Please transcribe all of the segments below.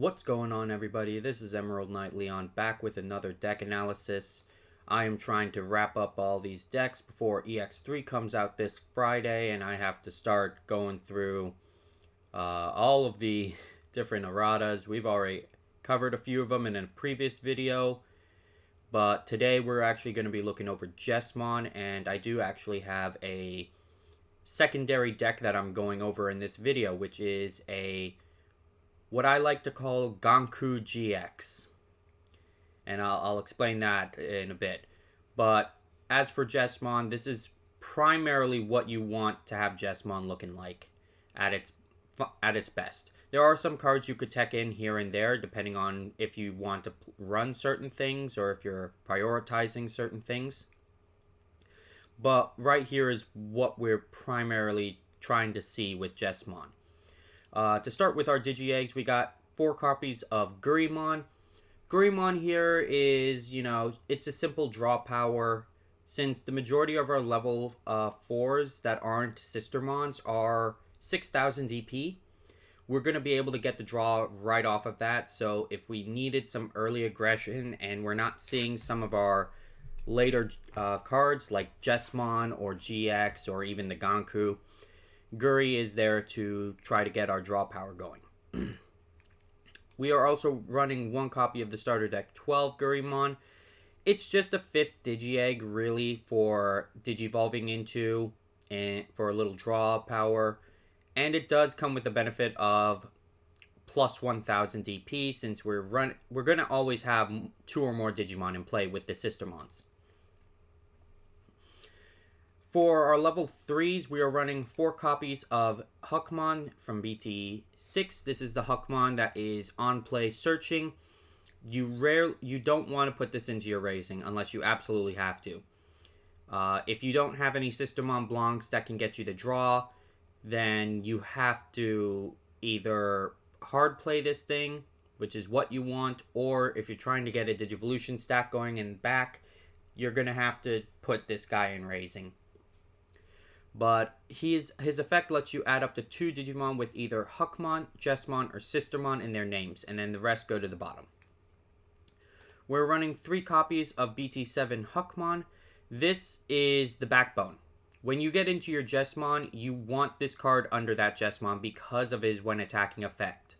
What's going on, everybody? This is Emerald Knight Leon back with another deck analysis. I am trying to wrap up all these decks before EX3 comes out this Friday, and I have to start going through all of the different erratas. We've already covered a few of them in a previous video, but today we're actually going to be looking over Jesmon, and I do actually have a secondary deck that I'm going over in this video, which is what I like to call Gankoo GX. And I'll explain that in a bit. But as for Jesmon, this is primarily what you want to have Jesmon looking like at its best. There are some cards you could tech in here and there, depending on if you want to run certain things or if you're prioritizing certain things. But right here is what we're primarily trying to see with Jesmon. To start with our Digi Eggs, we got 4 copies of Gurimon. Gurimon here is, it's a simple draw power. Since the majority of our level 4s that aren't Sistermons are 6,000 DP, we're going to be able to get the draw right off of that. So if we needed some early aggression and we're not seeing some of our later cards like Jesmon or GX or even the Gankoo, Guri is there to try to get our draw power going. We are also running 1 copy of the starter deck 12 Gurimon. It's just a 5th Digi-Egg really for Digivolving into and for a little draw power. And it does come with the benefit of plus 1000 DP since we're going to always have 2 or more Digimon in play with the Sistermons. For our level 3s, we are running 4 copies of Huckmon from BT10. This is the Huckmon that is on play searching. You don't want to put this into your raising unless you absolutely have to. If you don't have any Sistermon Blancs that can get you the draw, then you have to either hard play this thing, which is what you want, or if you're trying to get a Digivolution stack going in back, you're going to have to put this guy in raising. But his effect lets you add up to 2 Digimon with either Huckmon, Jesmon, or Sistermon in their names, and then the rest go to the bottom. We're running 3 copies of BT7 Huckmon. This is the backbone. When you get into your Jesmon, you want this card under that Jesmon because of his when attacking effect.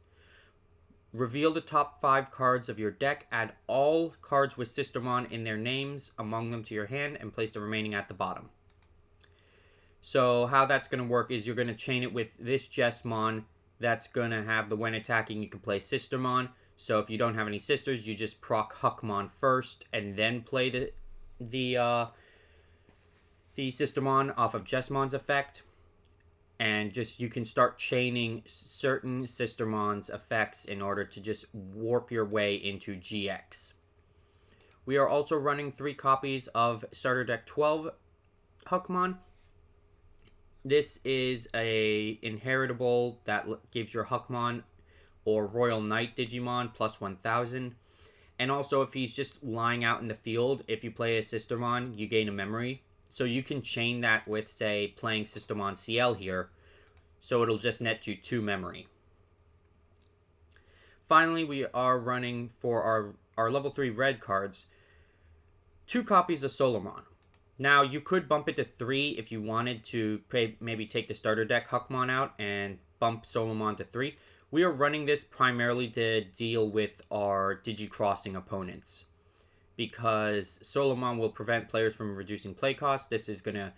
Reveal the top 5 cards of your deck, add all cards with Sistermon in their names among them to your hand, and place the remaining at the bottom. So how that's going to work is you're going to chain it with this Jesmon that's going to have the when attacking you can play Sistermon. So if you don't have any sisters, you just proc Huckmon first and then play the Sistermon off of Jesmon's effect. And you can start chaining certain Sistermon's effects in order to just warp your way into GX. We are also running 3 copies of starter deck 12 Huckmon. This is a inheritable that gives your Huckmon or Royal Knight Digimon plus 1000. And also if he's just lying out in the field, if you play a Sistermon, you gain a memory. So you can chain that with, say, playing Sistermon CL here. So it'll just net you 2 memory. Finally, we are running for our level 3 red cards 2 copies of Solomon. Now, you could bump it to 3 if you wanted to maybe take the starter deck Huckmon out and bump Solomon to 3. We are running this primarily to deal with our Digi-Crossing opponents, because Solomon will prevent players from reducing play costs. This is going to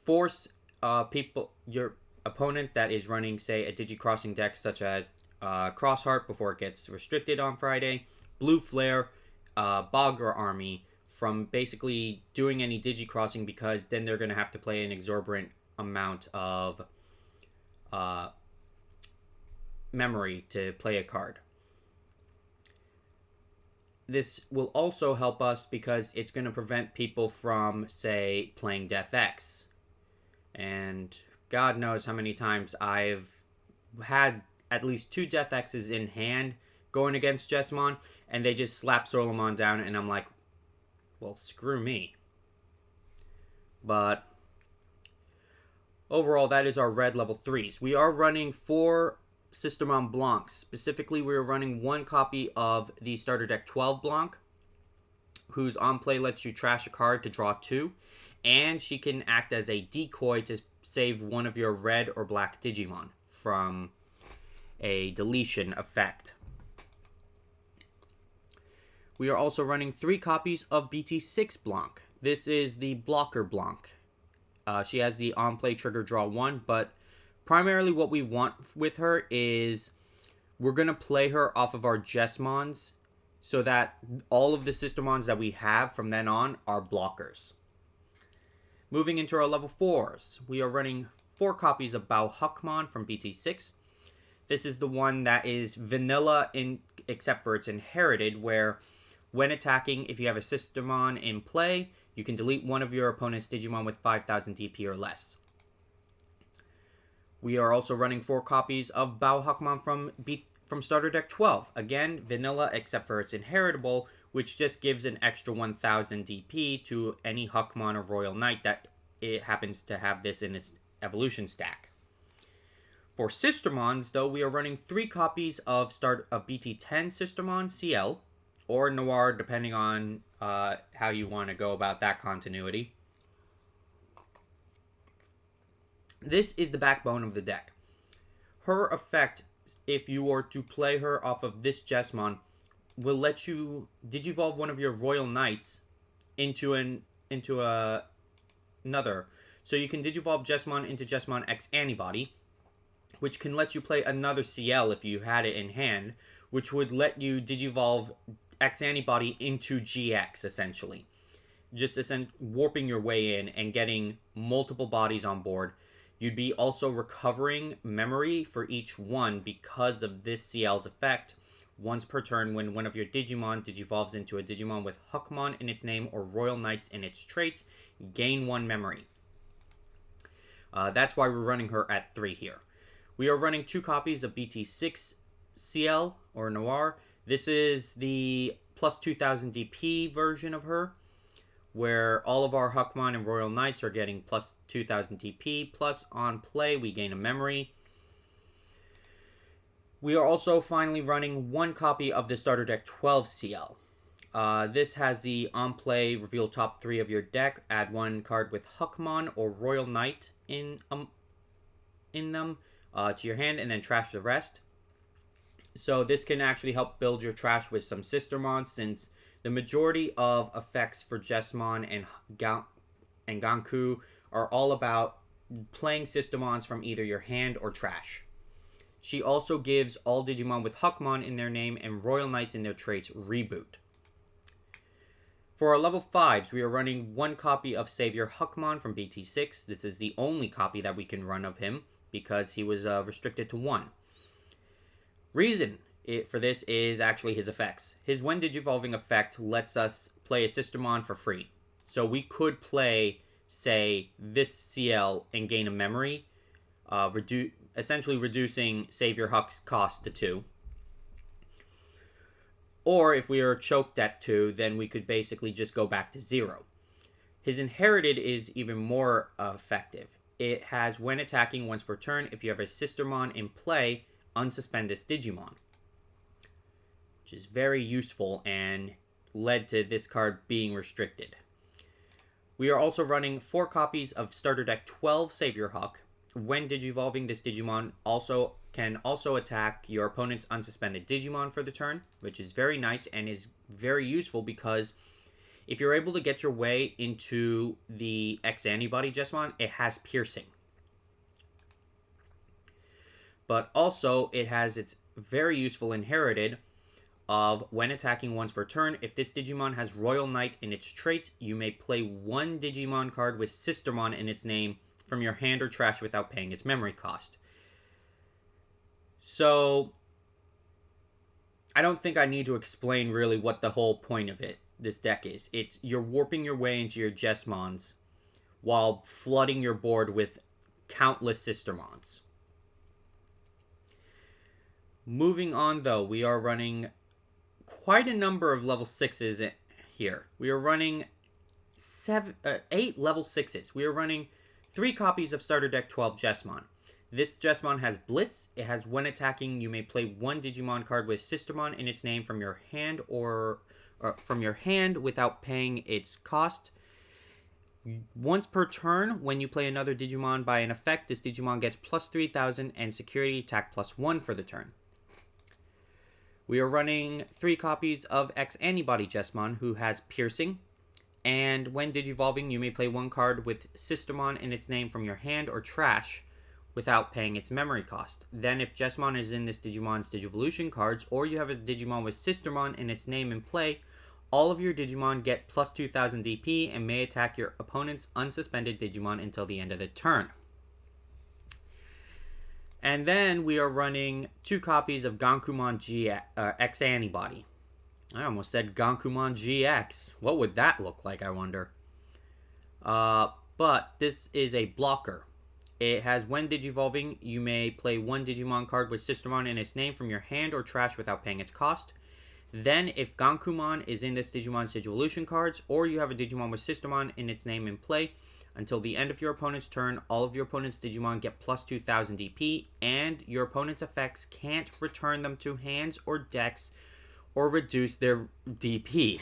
force your opponent that is running, say, a Digi-Crossing deck such as Crossheart before it gets restricted on Friday, Blue Flare, Bogger Army, from basically doing any Digi-Crossing, because then they're going to have to play an exorbitant amount of memory to play a card. This will also help us because it's going to prevent people from, say, playing Death X. And God knows how many times I've had at least 2 Death X's in hand going against Jesmon, and they just slap Solomon down, and I'm like, well, screw me. But overall, that is our red level 3s. We are running 4 Systemon Blancs. Specifically, we are running one copy of the Starter Deck 12 Blanc, whose on play lets you trash a card to draw 2, and she can act as a decoy to save one of your red or black Digimon from a deletion effect. We are also running 3 copies of BT6 Blanc. This is the Blocker Blanc. She has the on-play trigger draw 1, but primarily what we want with her is we're going to play her off of our Jesmons so that all of the Systemons that we have from then on are blockers. Moving into our level 4s, we are running 4 copies of Bauhuckmon from BT6. This is the one that is vanilla except for it's inherited, where when attacking, if you have a Systemon in play, you can delete one of your opponent's Digimon with 5,000 DP or less. We are also running 4 copies of Bauhuckmon from Starter Deck 12. Again, vanilla except for it's inheritable, which just gives an extra 1,000 DP to any Huckmon or Royal Knight that it happens to have this in its evolution stack. For Systemons, though, we are running 3 copies of BT10 Systemon CL, or Noir, depending on how you want to go about that continuity. This is the backbone of the deck. Her effect, if you were to play her off of this Jesmon, will let you digivolve one of your Royal Knights into another. So you can digivolve Jesmon into Jesmon X Antibody, which can let you play another CL if you had it in hand, which would let you digivolve X Antibody into GX, essentially. Just warping your way in and getting multiple bodies on board. You'd be also recovering memory for each one because of this CL's effect. Once per turn, when one of your Digimon digivolves into a Digimon with Huckmon in its name or Royal Knights in its traits, gain 1 memory. That's why we're running her at 3 here. We are running 2 copies of BT6 CL, or Noir. This is the plus 2,000 DP version of her, where all of our Huckmon and Royal Knights are getting plus 2,000 DP, plus on play we gain a memory. We are also finally running 1 copy of the Starter Deck 12 CL. This has the on-play reveal top 3 of your deck, add 1 card with Huckmon or Royal Knight in them to your hand, and then trash the rest. So this can actually help build your trash with some Systemon, since the majority of effects for Jesmon and Gankoo are all about playing Systemons from either your hand or trash. She also gives all Digimon with Huckmon in their name and Royal Knights in their traits reboot. For our level 5s, we are running 1 copy of Savior Huckmon from BT6. This is the only copy that we can run of him because he was restricted to 1. Reason for this is actually his effects. His when digivolving effect lets us play a Systemon for free. So we could play, say, this CL and gain a memory, essentially reducing Savior Huck's cost to 2. Or if we are choked at 2, then we could basically just go back to 0. His inherited is even more effective. It has, when attacking once per turn, if you have a Systemon in play, unsuspend this Digimon, which is very useful and led to this card being restricted. We are also running 4 copies of Starter Deck 12 Savior Huck. When digivolving, this Digimon can also attack your opponent's unsuspended Digimon for the turn, which is very nice and is very useful because if you're able to get your way into the X Antibody Jesmon, it has piercing. But also, it has its very useful inherited of when attacking once per turn, if this Digimon has Royal Knight in its traits, you may play 1 Digimon card with Systemon in its name from your hand or trash without paying its memory cost. So, I don't think I need to explain really what the whole point of this deck is. It's you're warping your way into your Jesmons while flooding your board with countless Systemons. Moving on, though, we are running quite a number of level 6s here. We are running 8 level 6s. We are running 3 copies of Starter Deck 12 Jesmon. This Jesmon has Blitz. It has when attacking, you may play one Digimon card with Sistermon in its name from your hand or from your hand without paying its cost. Once per turn, when you play another Digimon by an effect, this Digimon gets plus 3,000 and security attack plus 1 for the turn. We are running 3 copies of X Antibody Jesmon, who has Piercing. And when Digivolving, you may play one card with Sistermon in its name from your hand or trash without paying its memory cost. Then if Jesmon is in this Digimon's Digivolution cards, or you have a Digimon with Sistermon in its name in play, all of your Digimon get plus 2,000 DP and may attack your opponent's unsuspended Digimon until the end of the turn. And then we are running 2 copies of Gankoo GX Antibody. I almost said Gankoo GX. What would that look like, I wonder? But this is a blocker. It has when Digivolving, you may play one Digimon card with Sistermon in its name from your hand or trash without paying its cost. Then, if Gankumon is in this Digimon's Digivolution cards, or you have a Digimon with Sistermon in its name in play, until the end of your opponent's turn, all of your opponent's Digimon get plus 2,000 DP, and your opponent's effects can't return them to hands or decks or reduce their DP.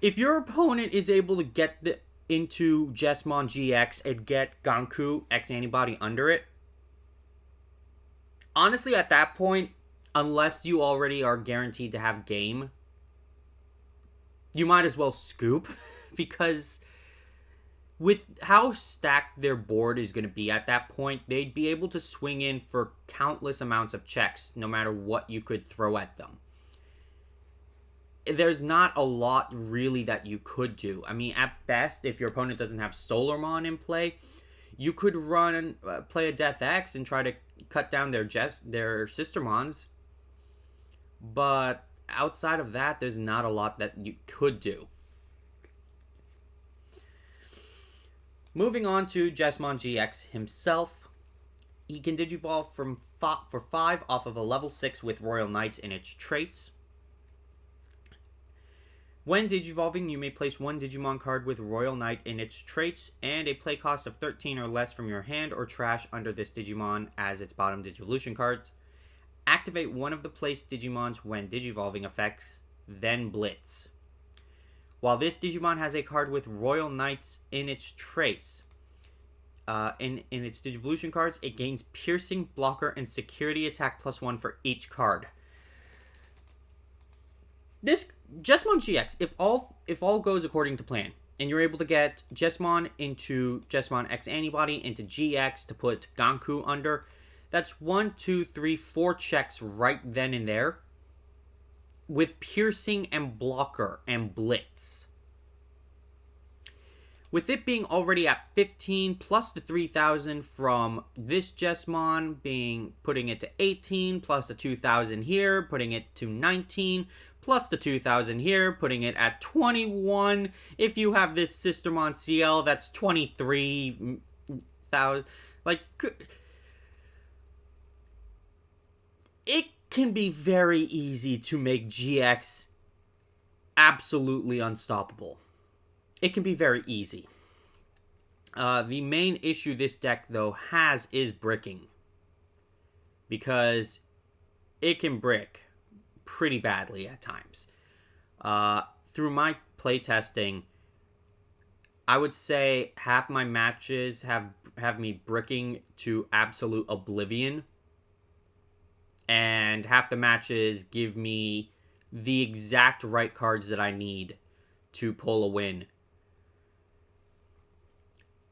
If your opponent is able to get into Jesmon GX and get Gankoo X Antibody under it, honestly, at that point, unless you already are guaranteed to have game, you might as well scoop, because with how stacked their board is going to be at that point, they'd be able to swing in for countless amounts of checks, no matter what you could throw at them. There's not a lot really that you could do. I mean, at best, if your opponent doesn't have Solarmon in play, you could play a Death X and try to cut down their Sistermons. But outside of that, there's not a lot that you could do. Moving on to Jesmon GX himself, he can Digivolve for 5 off of a level 6 with Royal Knights in its traits. When Digivolving, you may place one Digimon card with Royal Knight in its traits and a play cost of 13 or less from your hand or trash under this Digimon as its bottom Digivolution cards. Activate one of the placed Digimons when Digivolving effects, then Blitz. While this Digimon has a card with Royal Knights in its traits, in its Digivolution cards, it gains Piercing, Blocker, and Security attack plus 1 for each card. This Jesmon GX, if all goes according to plan, and you're able to get Jesmon into Jesmon X Antibody into GX to put Gankoo under, that's 1, 2, 3, 4 checks right then and there, with Piercing and Blocker and Blitz. With it being already at 15 plus the 3,000 from this Jesmon putting it to 18 plus the 2,000 here, putting it to 19 plus the 2,000 here, putting it at 21. If you have this Sistermon CL, that's 23,000. Like, it can be very easy to make GX absolutely unstoppable. It can be very easy. The main issue this deck, though, has is bricking. Because it can brick pretty badly at times. Through my playtesting, I would say half my matches have me bricking to absolute oblivion. And half the matches give me the exact right cards that I need to pull a win.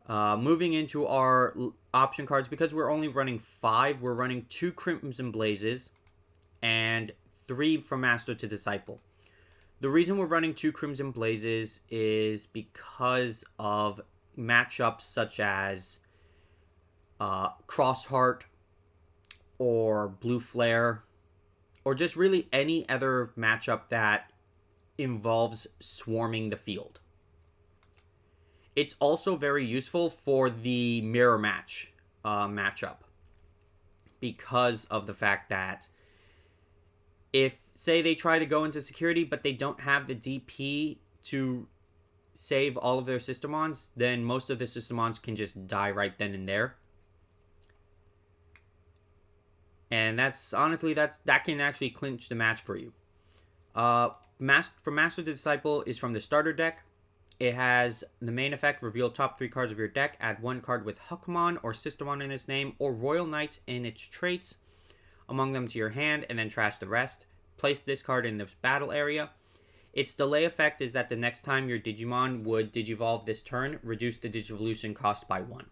Moving into our option cards, because we're only running 5, we're running 2 Crimson Blazes and 3 from Master to Disciple. The reason we're running 2 Crimson Blazes is because of matchups such as Crossheart or Blue Flare, or just really any other matchup that involves swarming the field. It's also very useful for the mirror match matchup, because of the fact that if, say, they try to go into security but they don't have the DP to save all of their Sistermons, then most of the Sistermons can just die right then and there. And that's honestly that can actually clinch the match for you. For Master the Disciple is from the starter deck. It has the main effect: reveal top 3 cards of your deck, add 1 card with Huckmon or Sistermon in its name, or Royal Knight in its traits among them to your hand, and then trash the rest. Place this card in the battle area. Its delay effect is that the next time your Digimon would Digivolve this turn, reduce the Digivolution cost by 1.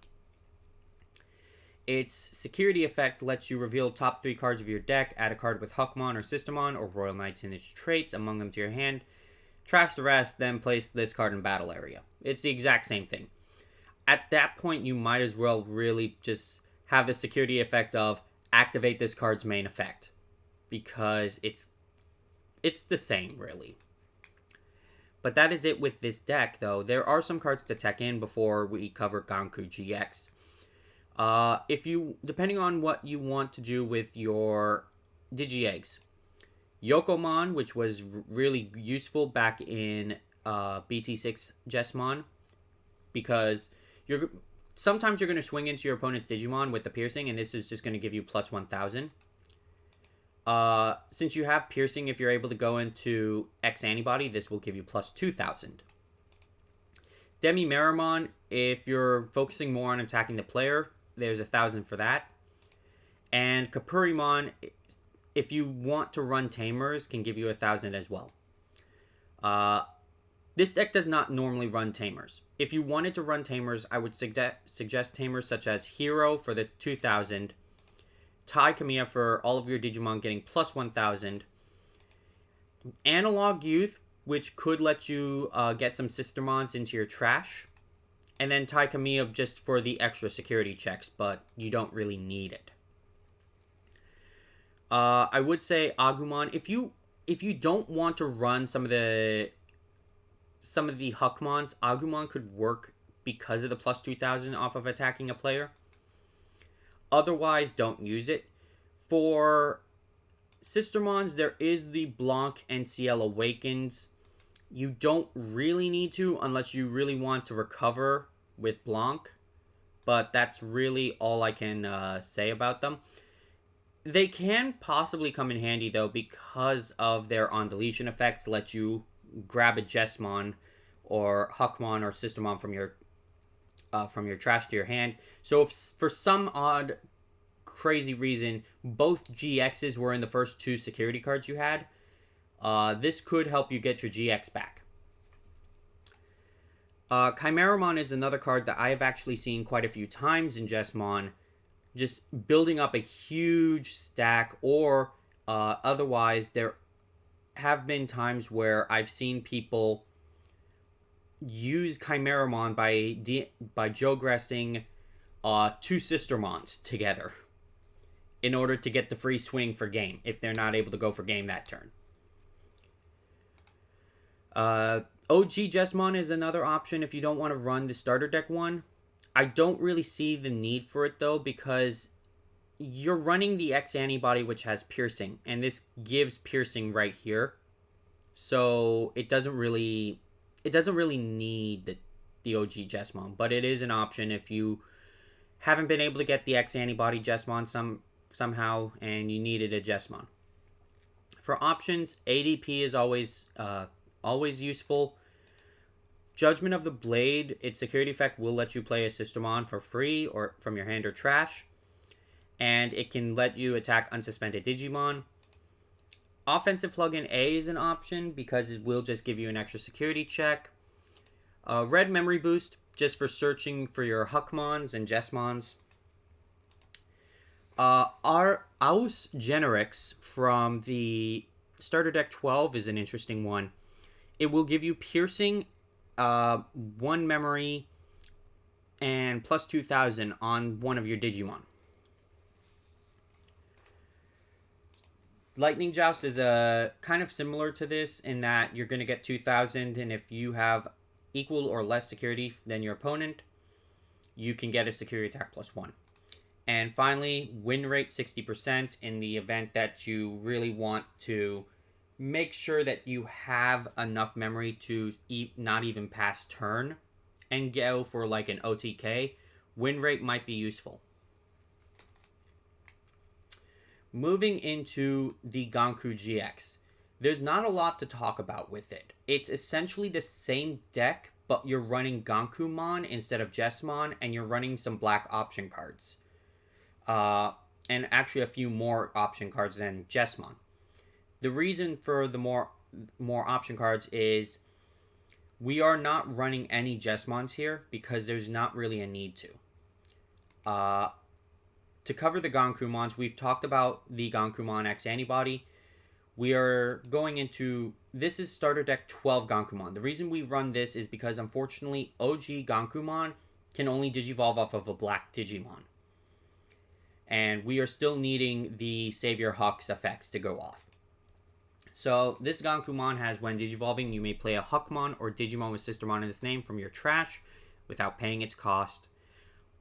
Its security effect lets you reveal top 3 cards of your deck, add a card with Huckmon or Sistermon or Royal Knights in its traits among them to your hand, trash the rest, then place this card in battle area. It's the exact same thing. At that point, you might as well really just have the security effect of activate this card's main effect, because it's the same, really. But that is it with this deck, though. There are some cards to tech in before we cover Gankoo GX. If you, depending on what you want to do with your Digi-Eggs, Yokomon, which was really useful back in BT6 Jesmon, because sometimes you're going to swing into your opponent's Digimon with the piercing, and this is just going to give you plus 1000. Since you have piercing, if you're able to go into X antibody, this will give you plus 2000. Demi-Meramon, if you're focusing more on attacking the player, there's 1000 for that. And Kapurimon, if you want to run Tamers, can give you 1000 as well. This deck does not normally run Tamers. If you wanted to run Tamers, I would suggest Tamers such as Hero for the 2000, Tai Kamiya for all of your Digimon getting plus 1000, Analog Youth, which could let you get some Sistermons into your trash, and then Tai Kamiya just for the extra security checks, but you don't really need it. I would say Agumon, if you don't want to run some of the Huckmons, Agumon could work because of the plus 2000 off of attacking a player. Otherwise, don't use it. For Sistermons, there is the Blanc NCL Awakens. You don't really need to unless you really want to recover with Blanc, but that's really all I can say about them. They can possibly come in handy, though, because of their on-deletion effects, let you grab a Jesmon or Huckmon or Sistermon from your trash to your hand. So if for some odd crazy reason both GXs were in the first 2 security cards you had, this could help you get your GX back. Chimeramon is another card that I have actually seen quite a few times in Jesmon, just building up a huge stack, or otherwise there have been times where I've seen people use Chimeramon by Jogressing 2 Sistermons together in order to get the free swing for game if they're not able to go for game that turn. OG Jesmon is another option if you don't want to run the starter deck one. I don't really see the need for it, though, because you're running the X antibody, which has piercing, and this gives piercing right here. So it doesn't really need the OG Jesmon, but it is an option if you haven't been able to get the X antibody Jesmon somehow and you needed a Jesmon. For options, ADP is always useful. Judgment of the Blade, its security effect will let you play a Sistermon for free or from your hand or trash, and it can let you attack unsuspended Digimon. Offensive plugin A is an option because it will just give you an extra security check. Red Memory Boost, just for searching for your Huckmons and Jesmons. Our Aus Generix from the starter deck 12 is an interesting one. It will give you piercing, 1 memory, and plus 2000 on one of your Digimon. Lightning Joust is kind of similar to this in that you're going to get 2000, and if you have equal or less security than your opponent, you can get a security attack plus 1. And finally, win rate 60% in the event that you really want to make sure that you have enough memory to not even pass turn and go for like an OTK. Win rate might be useful. Moving into the Gankoo GX. There's not a lot to talk about with it. It's essentially the same deck, but you're running Gankoomon instead of Jesmon, and you're running some black option cards. And actually a few more option cards than Jesmon. The reason for the more option cards is we are not running any Jesmons here because there's not really a need to. To cover the Gankoomons, we've talked about the Gankoomon X Antibody. We are going into... This is starter deck 12 Gankoomon. The reason we run this is because, unfortunately, OG Gankoomon can only Digivolve off of a black Digimon. And we are still needing the Savior Hux effects to go off. So, this Gankoomon has, when Digivolving, you may play a Huckmon or Digimon with Sistermon in its name from your trash without paying its cost.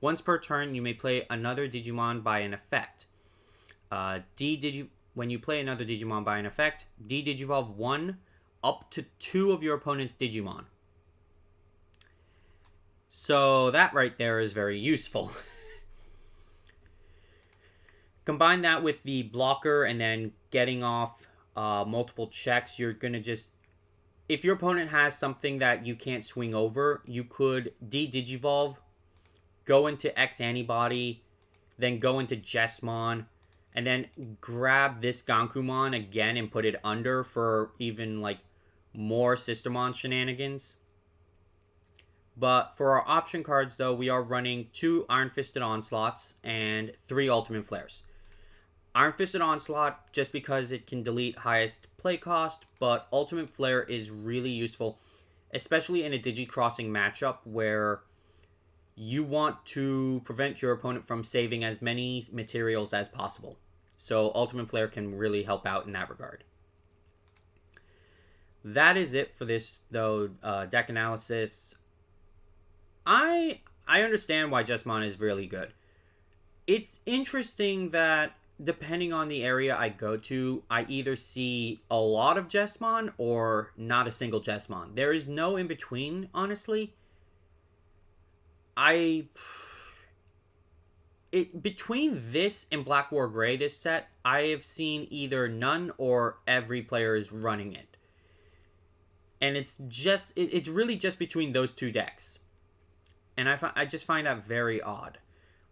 Once per turn, you may play another Digimon by an effect. When you play another Digimon by an effect, D-Digivolve 1 up to 2 of your opponent's Digimon. So that right there is very useful. Combine that with the blocker and then getting off multiple checks, you're going to just... If your opponent has something that you can't swing over, you could D-Digivolve, go into X Antibody, then go into Jesmon, and then grab this Gankoomon again and put it under for even, like, more Sistermon shenanigans. But for our option cards, though, we are running 2 Iron Fisted Onslaughts and 3 Ultimate Flares. Iron Fisted Onslaught, just because it can delete highest play cost, but Ultimate Flare is really useful, especially in a Digi-Crossing matchup where you want to prevent your opponent from saving as many materials as possible. So Ultimate Flare can really help out in that regard. That is it for this, though, deck analysis. I understand why Jesmon is really good. It's interesting that depending on the area I go to, I either see a lot of Jesmon or not a single Jesmon. There is no in between, honestly. Between this and Black War Gray, this set, I have seen either none or every player is running it. And it's really just between those two decks. And I just find that very odd.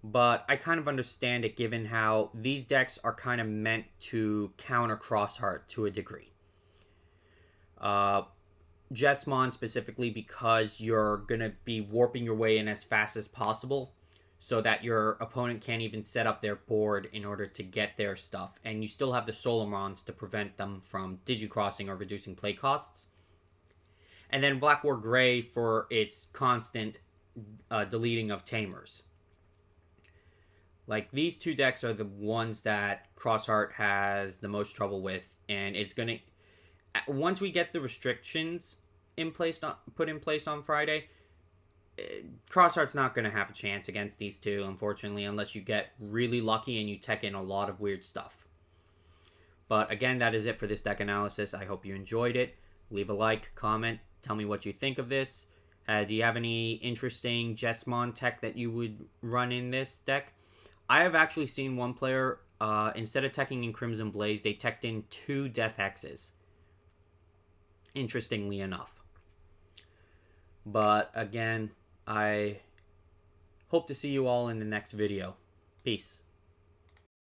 But I kind of understand it given how these decks are kind of meant to counter Crossheart to a degree. Jesmon specifically because you're going to be warping your way in as fast as possible so that your opponent can't even set up their board in order to get their stuff. And you still have the Solomons to prevent them from Digi-Crossing or reducing play costs. And then Black War Gray for its constant deleting of Tamers. Like, these two decks are the ones that Crossheart has the most trouble with. And it's going to... Once we get the restrictions put in place on Friday, Crossheart's not going to have a chance against these two, unfortunately, unless you get really lucky and you tech in a lot of weird stuff. But again, that is it for this deck analysis. I hope you enjoyed it. Leave a like, comment, tell me what you think of this. Do you have any interesting Jesmon tech that you would run in this deck? I have actually seen one player, instead of teching in Crimson Blaze, they teched in 2 Death Hexes. Interestingly enough. But again, I hope to see you all in the next video. Peace.